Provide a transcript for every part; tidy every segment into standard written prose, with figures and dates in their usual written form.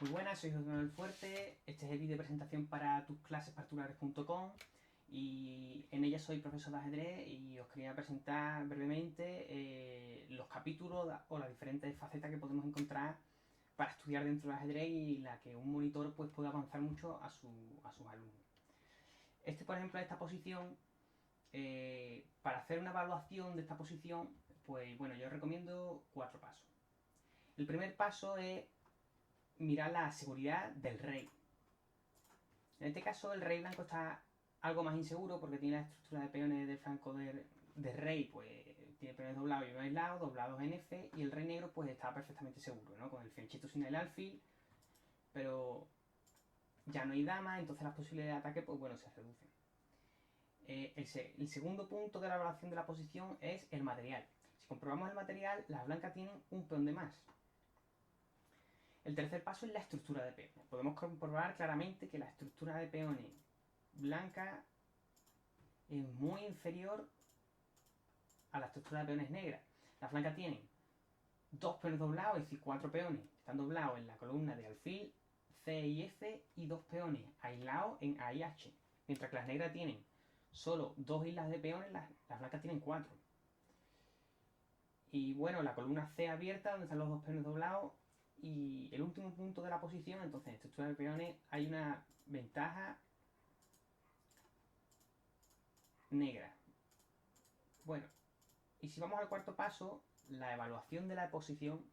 Muy buenas, soy José Manuel Fuerte. Este es el vídeo de presentación para tusclasesparticulares.com y en ella soy profesor de ajedrez y os quería presentar brevemente los capítulos o las diferentes facetas que podemos encontrar para estudiar dentro del ajedrez y la que un monitor pues, puede avanzar mucho a sus alumnos. Por ejemplo, esta posición, para hacer una evaluación de esta posición, pues bueno, yo recomiendo 4 pasos. El primer paso es mirar la seguridad del rey. En este caso el rey blanco está algo más inseguro porque tiene la estructura de peones del flanco de rey, pues tiene peones doblados y uno aislado, doblados en F, y el rey negro pues está perfectamente seguro, ¿no? Con el fianchito sin el alfil, pero ya no hay dama, entonces las posibilidades de ataque pues bueno, se reducen. El segundo punto de la evaluación de la posición es el material. Si comprobamos el material, las blancas tienen un peón de más. El tercer paso es la estructura de peones. Podemos comprobar claramente que la estructura de peones blanca es muy inferior a la estructura de peones negra. Las blancas tienen 2 peones doblados, es decir, 4 peones están doblados en la columna de alfil, C y F, y 2 peones aislados en A y H. Mientras que las negras tienen solo 2 islas de peones, las blancas tienen 4. Y bueno, la columna C abierta, donde están los 2 peones doblados. Y el último punto de la posición, entonces en estructura de peones hay una ventaja negra. Bueno, y si vamos al cuarto paso, la evaluación de la posición,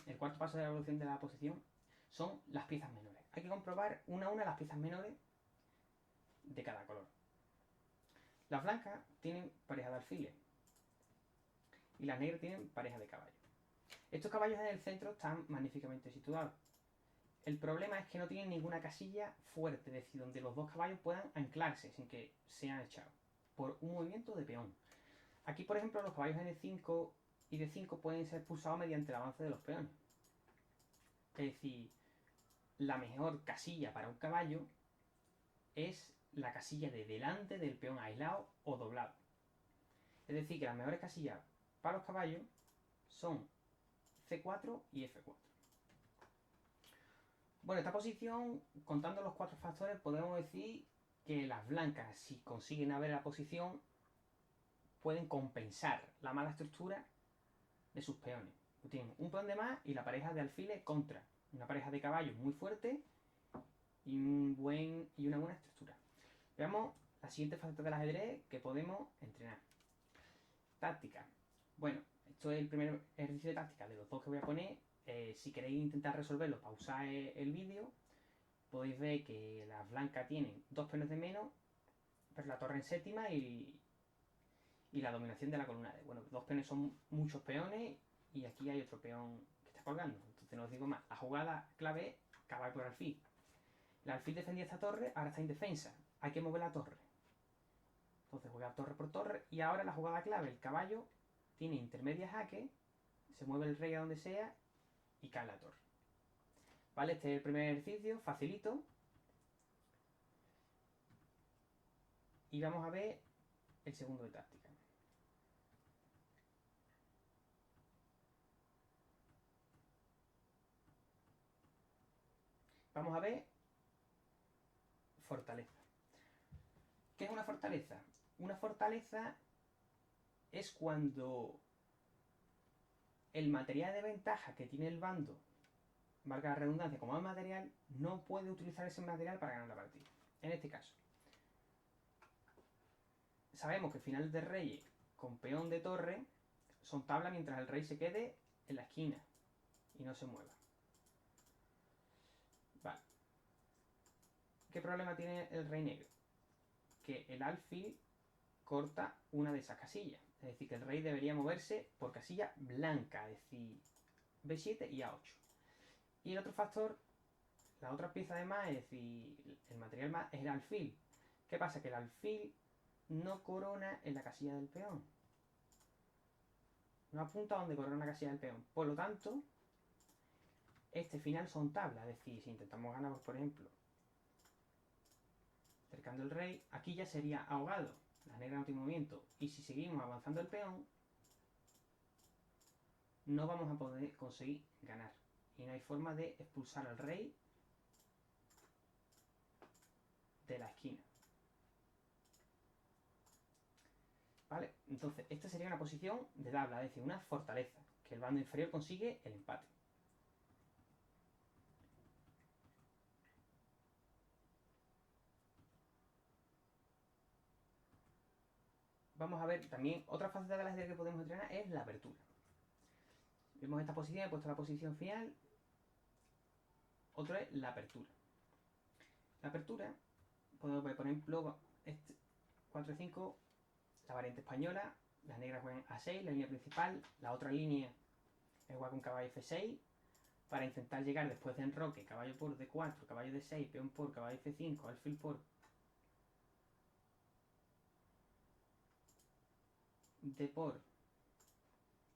el cuarto paso de la evaluación de la posición son las piezas menores. Hay que comprobar una a una las piezas menores de cada color. Las blancas tienen pareja de alfiles y las negras tienen pareja de caballos. Estos caballos en el centro están magníficamente situados. El problema es que no tienen ninguna casilla fuerte, es decir, donde los dos caballos puedan anclarse sin que sean echados por un movimiento de peón. Aquí, por ejemplo, los caballos N5 y D5 pueden ser pulsados mediante el avance de los peones. Es decir, la mejor casilla para un caballo es la casilla de delante del peón aislado o doblado. Es decir, que las mejores casillas para los caballos son C4 y F4. Bueno, esta posición, contando los 4 factores, podemos decir que las blancas, si consiguen haber la posición, pueden compensar la mala estructura de sus peones. Tienen un peón de más y la pareja de alfiles contra una pareja de caballos muy fuerte y una buena estructura. Veamos la siguiente faceta del ajedrez que podemos entrenar. Táctica. Bueno, esto es el primer ejercicio de táctica de los dos que voy a poner. Si queréis intentar resolverlo, pausad el vídeo. Podéis ver que las blancas tienen 2 peones de menos, pero la torre en séptima y la dominación de la columna D. Bueno, 2 peones son muchos peones y aquí hay otro peón que está colgando. Entonces no os digo más. La jugada clave es caballo por alfil. El alfil defendía esta torre, ahora está indefensa. Hay que mover la torre. Entonces juega torre por torre y ahora la jugada clave, el caballo tiene intermedia jaque, se mueve el rey a donde sea y cae la torre. ¿Vale? Este es el primer ejercicio, facilito. Y vamos a ver el segundo de táctica. Vamos a ver fortaleza. ¿Qué es una fortaleza? Una fortaleza es cuando el material de ventaja que tiene el bando, valga la redundancia, como es material, no puede utilizar ese material para ganar la partida. En este caso, sabemos que finales de reyes con peón de torre son tabla mientras el rey se quede en la esquina y no se mueva. Vale. ¿Qué problema tiene el rey negro? Que el alfil corta una de esas casillas. Es decir, que el rey debería moverse por casilla blanca, es decir, B7 y A8. Y el otro factor, la otra pieza de más, es decir, el material más, es el alfil. ¿Qué pasa? Que el alfil no corona en la casilla del peón. No apunta a donde corona la casilla del peón. Por lo tanto, este final son tablas. Es decir, si intentamos ganar, pues, por ejemplo, cercando el rey, aquí ya sería ahogado. La negra no tiene movimiento. Y si seguimos avanzando el peón, no vamos a poder conseguir ganar. Y y no hay forma de expulsar al rey de la esquina. ¿Vale? Entonces, esta sería una posición de tabla, es decir, una fortaleza, que el bando inferior consigue el empate. Vamos a ver también otra faceta del ajedrez que podemos entrenar es la apertura. Vemos esta posición, he puesto la posición final. Otro es la apertura. La apertura, podemos ver, por ejemplo, este 4-5, la variante española, las negras juegan A6, la línea principal, la otra línea es jugar con caballo F6, para intentar llegar después de enroque, caballo por D4, caballo D6, peón por, caballo F5, alfil por, D por,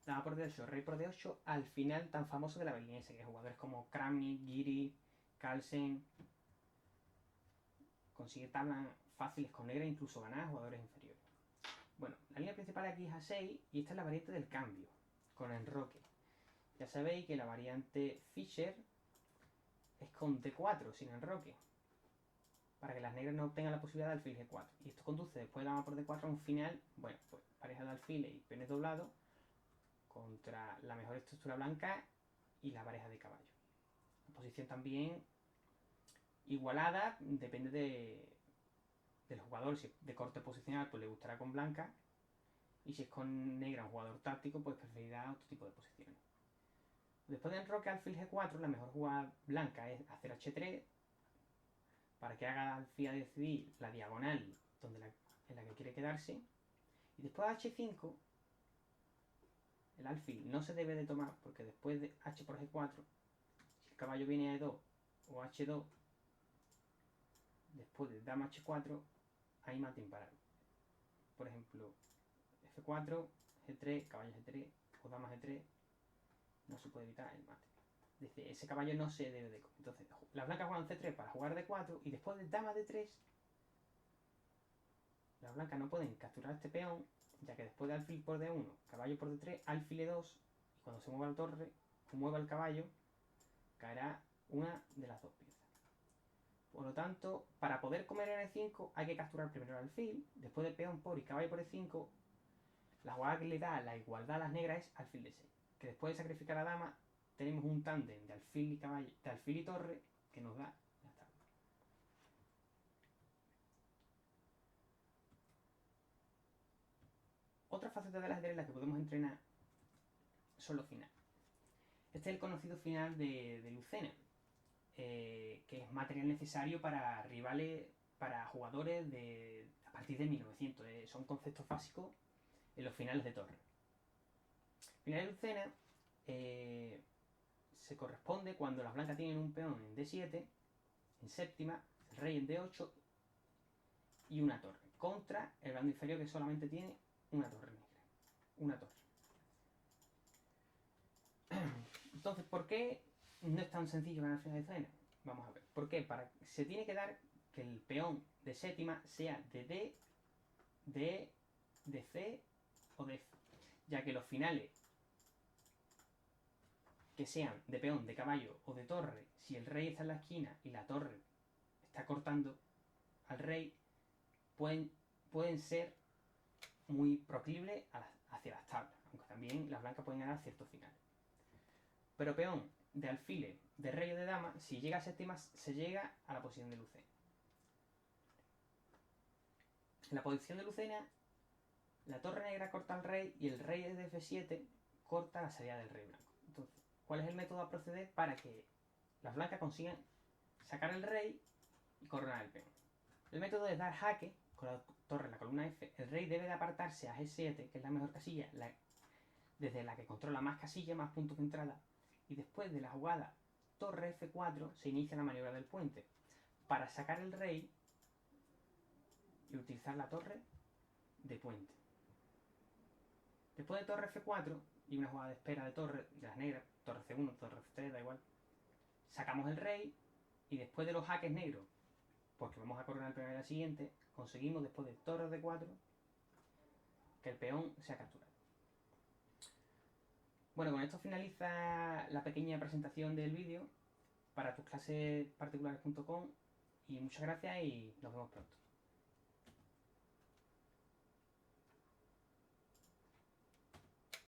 dama por D8, rey por D8, al final tan famoso de la berlinesa, que jugadores como Kramnik, Giri, Carlsen consigue tablas fáciles con negra e incluso ganar a jugadores inferiores. Bueno, la línea principal aquí es A6 y esta es la variante del cambio, con enroque. Ya sabéis que la variante Fischer es con D4, sin enroque, para que las negras no obtengan la posibilidad de alfil G4. Y esto conduce después de dama por D4 a un final, bueno, pues pareja de alfiles y peones doblados contra la mejor estructura blanca y la pareja de caballo. La posición también igualada, depende del jugador. Si es de corte posicional, pues le gustará con blanca, y si es con negra un jugador táctico, pues preferirá otro tipo de posiciones. Después de enroque alfil G4, la mejor jugada blanca es hacer H3 para que haga alfil a decidir la diagonal en la que quiere quedarse. Y después de H5, el alfil no se debe de tomar porque después de H por G4, si el caballo viene a E2 o H2, después de dama H4, hay mate imparable. Por ejemplo, F4, G3, caballo G3 o dama G3, no se puede evitar el mate. Dice, ese caballo no se debe de comer. Entonces, las blancas juegan C3 para jugar D4 y después de dama D3, las blancas no pueden capturar este peón, ya que después de alfil por D1, caballo por D3, alfil E2, y cuando se mueva la torre o mueva el caballo, caerá una de las dos piezas. Por lo tanto, para poder comer en E5 hay que capturar primero el alfil, después de peón por y caballo por E5, la jugada que le da la igualdad a las negras es alfil D6, que después de sacrificar a la dama tenemos un tándem de alfil y caballo, de alfil y torre que nos da la tabla. Otra faceta del ajedrez en la que podemos entrenar son los finales. Este es el conocido final de Lucena, que es material necesario para rivales, para jugadores a partir de 1900. Son conceptos básicos en los finales de torre. El final de Lucena se corresponde cuando las blancas tienen un peón en D7, en séptima, el rey en D8 y una torre, contra el bando inferior que solamente tiene una torre negra. Una torre. Entonces, ¿por qué no es tan sencillo ganar el final de Lucena? Vamos a ver. ¿Por qué? Se tiene que dar que el peón de séptima sea de D, de E, de C o de F, ya que los finales que sean de peón, de caballo o de torre, si el rey está en la esquina y la torre está cortando al rey, pueden ser muy proclibles hacia las tablas, aunque también las blancas pueden ganar ciertos finales. Pero peón de alfiles, de rey o de dama, si llega a séptima, se llega a la posición de Lucena. En la posición de Lucena, la torre negra corta al rey y el rey de F7 corta la salida del rey blanco. Entonces, ¿cuál es el método a proceder para que las blancas consigan sacar el rey y coronar el peón? El método es dar jaque con la torre en la columna F. El rey debe de apartarse a G7, que es la mejor casilla, desde la que controla más casillas, más puntos de entrada. Y después de la jugada torre F4 se inicia la maniobra del puente para sacar el rey y utilizar la torre de puente. Después de torre F4 y una jugada de espera de torre de las negras, torre C1, torre F3, da igual, sacamos el rey y después de los jaques negros, porque vamos a coronar el peón en la siguiente, conseguimos después de torre D4 que el peón sea capturado. Bueno, con esto finaliza la pequeña presentación del vídeo para tusclasesparticulares.com y muchas gracias y nos vemos pronto.